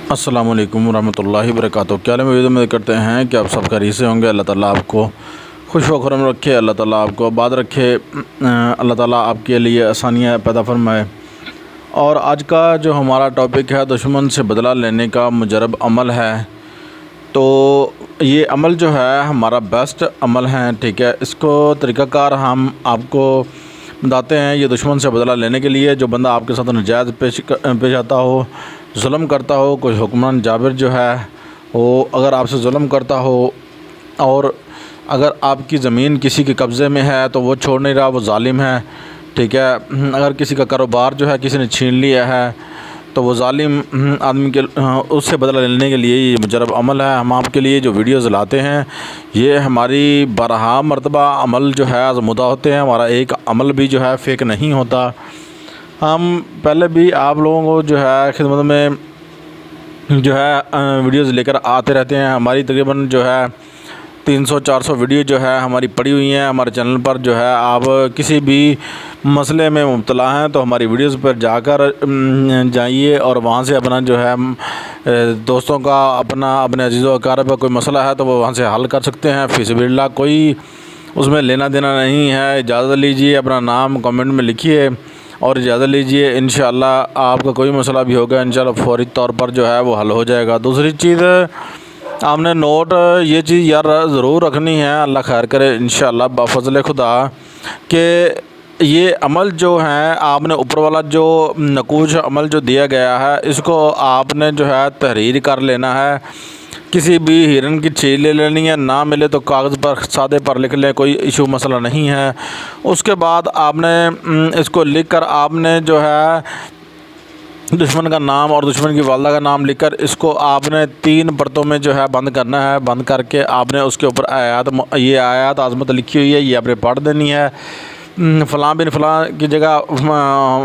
अस्सलामु अलैकुम वरहमतुल्लाहि वबरकातुहू। क्या में वीडियो में करते हैं कि आप सब खैरियत से होंगे। अल्लाह ताला आपको खुश व खुर्रम रखे, अल्लाह ताला आपको आबाद रखे, अल्लाह ताला आपके लिए आसानियाँ पैदा फरमाए। और आज का जो हमारा टॉपिक है दुश्मन से बदला लेने का मुजरब अमल है। तो ये अमल जो है हमारा बेस्ट अमल है, ठीक है। इसको तरीक़ाकार हम आपको बताते हैं। ये दुश्मन से बदला लेने के लिए जो बंदा आपके साथ नाजायज़ पेश आता हो, जुल्म करता हो, कोई हुक्मरान जाबिर जो है वो अगर आपसे जुल्म करता हो और अगर आपकी ज़मीन किसी के कब्ज़े में है तो वो छोड़ नहीं रहा, वो जालिम है, ठीक है। अगर किसी का कारोबार जो है किसी ने छीन लिया है तो वो जालिम आदमी के उससे बदला लेने के लिए ये मुजरब अमल है। हम आपके लिए जो वीडियोज़ लाते हैं ये हमारी 12 मरतबा अमल जो है आज़मुदा होते हैं। हमारा एक अमल भी जो है फ़ेक नहीं होता। हम पहले भी आप लोगों को जो है खिदमत में जो है वीडियोज़ लेकर आते रहते हैं। हमारी तकरीबन जो है 300-400 वीडियो जो है हमारी पड़ी हुई हैं हमारे चैनल पर। जो है आप किसी भी मसले में मुब्तला हैं तो हमारी वीडियोज़ पर जाकर जाइए और वहाँ से अपना जो है दोस्तों का अपने अजीज़ों अक़ारिब का कोई मसला है तो वो वहाँ से हल कर सकते हैं। फ़िज़बिल्लाह कोई उसमें लेना देना नहीं है। इजाज़त लीजिए, अपना नाम कमेंट में लिखिए और इजाज़त लीजिए। इंशाअल्लाह आपका कोई मसला भी होगा इंशाअल्लाह फ़ौरी तौर पर जो है वो हल हो जाएगा। दूसरी चीज़ आपने नोट ये चीज़ यार ज़रूर रखनी है, अल्लाह खैर करे इंशाअल्लाह बाफ़ज़ल खुदा, कि ये अमल जो है आपने ऊपर वाला जो नकूश अमल जो दिया गया है इसको आपने जो है तहरीर कर लेना है। किसी भी हिरन की छील ले लेनी है, ना मिले तो कागज़ पर सादे पर लिख लें, कोई इशू मसला नहीं है। उसके बाद आपने इसको लिख कर आपने जो है दुश्मन का नाम और दुश्मन की वालदा का नाम लिखकर इसको आपने 3 परतों में जो है बंद करना है। बंद करके आपने उसके ऊपर ये आयत आज़मत लिखी हुई है, ये आपने पढ़ देनी है। फ़लाँ बिन फ़लाँ की जगह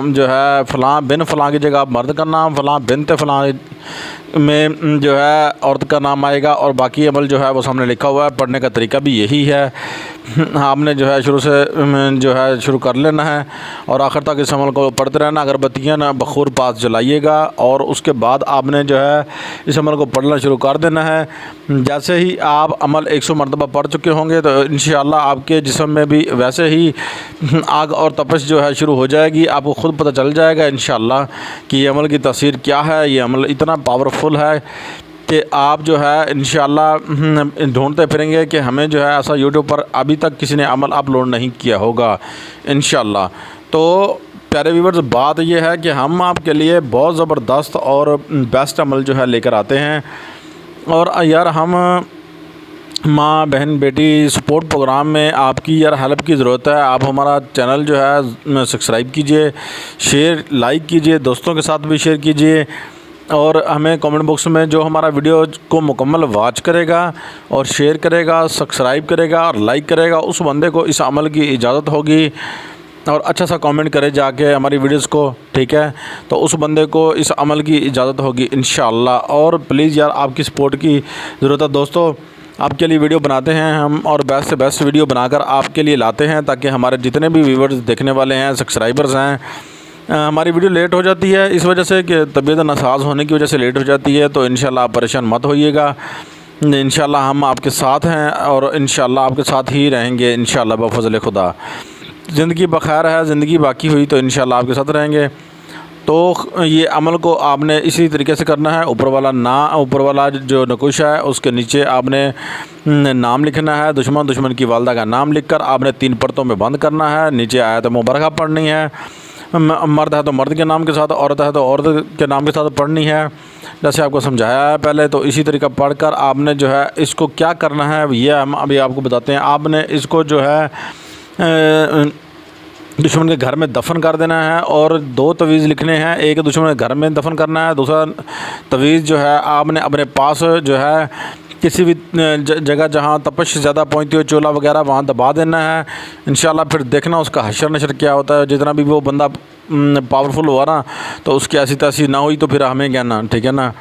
जो है फ़लाँ बिन फ़लाँ की जगह मर्द का नाम, फ़लाँ बिन फ़लाँ में जो है औरत का नाम आएगा और बाकी अमल जो है वो सामने लिखा हुआ है। पढ़ने का तरीका भी यही है। आपने जो है शुरू से जो है शुरू कर लेना है और आखिर तक इस अमल को पढ़ते रहना। अगरबत्तियाँ ना बखूर पास जलाइएगा और उसके बाद आपने जो है इस अमल को पढ़ना शुरू कर देना है। जैसे ही आप अमल 100 मरतबा पढ़ चुके होंगे तो इंशाअल्लाह आपके जिस्म में भी वैसे ही आग और तपश जो है शुरू हो जाएगी। आपको ख़ुद पता चल जाएगा इंशाअल्लाह कि ये अमल की तासीर क्या है। ये अमल इतना पावरफुल है कि आप जो है इंशाअल्लाह ढूंढते फिरेंगे कि हमें जो है ऐसा यूट्यूब पर अभी तक किसी ने अमल अपलोड नहीं किया होगा इंशाअल्लाह। तो प्यारे व्यूअर्स, बात यह है कि हम आपके लिए बहुत ज़बरदस्त और बेस्ट अमल जो है लेकर आते हैं। और यार हम माँ बहन बेटी सपोर्ट प्रोग्राम में आपकी यार हेल्प की ज़रूरत है। आप हमारा चैनल जो है सब्सक्राइब कीजिए, शेयर लाइक कीजिए, दोस्तों के साथ भी शेयर कीजिए और हमें कमेंट बॉक्स में जो हमारा वीडियो को मुकम्मल वॉच करेगा और शेयर करेगा, सब्सक्राइब करेगा और लाइक करेगा, उस बंदे को इस अमल की इजाज़त होगी। और अच्छा सा कमेंट करे जाके हमारी वीडियोस को, ठीक है, तो उस बंदे को इस अमल की इजाज़त होगी इंशाअल्लाह। और प्लीज़ यार आपकी सपोर्ट की ज़रूरत है दोस्तों। आपके लिए वीडियो बनाते हैं हम और बेस्ट से बेस्ट वीडियो बनाकर आपके लिए लाते हैं ताकि हमारे जितने भी व्यूवर्स देखने वाले हैं, सब्सक्राइबर्स हैं, हमारी वीडियो लेट हो जाती है इस वजह से कि तबीयत नासाज होने की वजह से लेट हो जाती है। तो इंशाअल्लाह आप परेशान मत होइएगा। इंशाअल्लाह हम आपके साथ हैं और इंशाअल्लाह आपके साथ ही रहेंगे इंशाअल्लाह बफ़ज़ल खुदा। ज़िंदगी बखैर है, ज़िंदगी बाकी हुई तो इंशाअल्लाह आपके साथ रहेंगे। तो ये अमल को आपने इसी तरीके से करना है। ऊपर वाला जो नकुश है उसके नीचे आपने नाम लिखना है, दुश्मन की वालदा का नाम लिखकर आपने 3 परतों में बंद करना है। नीचे आयत मुबारका पढ़नी है। मर्द है तो मर्द के नाम के साथ, औरत है तो औरत के नाम के साथ पढ़नी है, जैसे आपको समझाया है पहले। तो इसी तरीका पढ़कर आपने जो है इसको क्या करना है ये हम अभी आपको बताते हैं। आपने इसको जो है दुश्मन के घर में दफन कर देना है और 2 तवीज़ लिखने हैं। एक दुश्मन के घर में दफन करना है, दूसरा तवीज़ जो है आपने अपने पास जो है किसी भी जगह जहाँ तपश ज़्यादा पहुँचती हो, चूल्हा वगैरह, वहाँ दबा देना है इंशाअल्लाह। फिर देखना उसका हशर नशर क्या होता है। जितना भी वो बंदा पावरफुल हुआ ना तो उसकी ऐसी तैसी ना हुई तो फिर हमें क्या ना, ठीक है ना।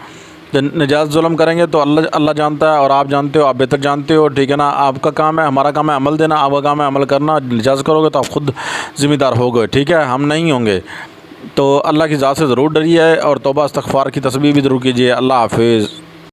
नजायज़ जुल्म करेंगे तो अल्लाह जानता है और आप जानते हो, आप बेहतर जानते हो, ठीक है ना। आपका काम है, हमारा काम है अमल देना, आपका काम है अमल करना। नजायज़ करोगे तो आप ख़ुद ज़िम्मेदार हो गए, ठीक है, हम नहीं होंगे। तो अल्लाह की ज़ात से ज़रूर डरिए और तौबा इस्तग़फ़ार की तस्बीह भी ज़रूर कीजिए। अल्लाह हाफ़िज़।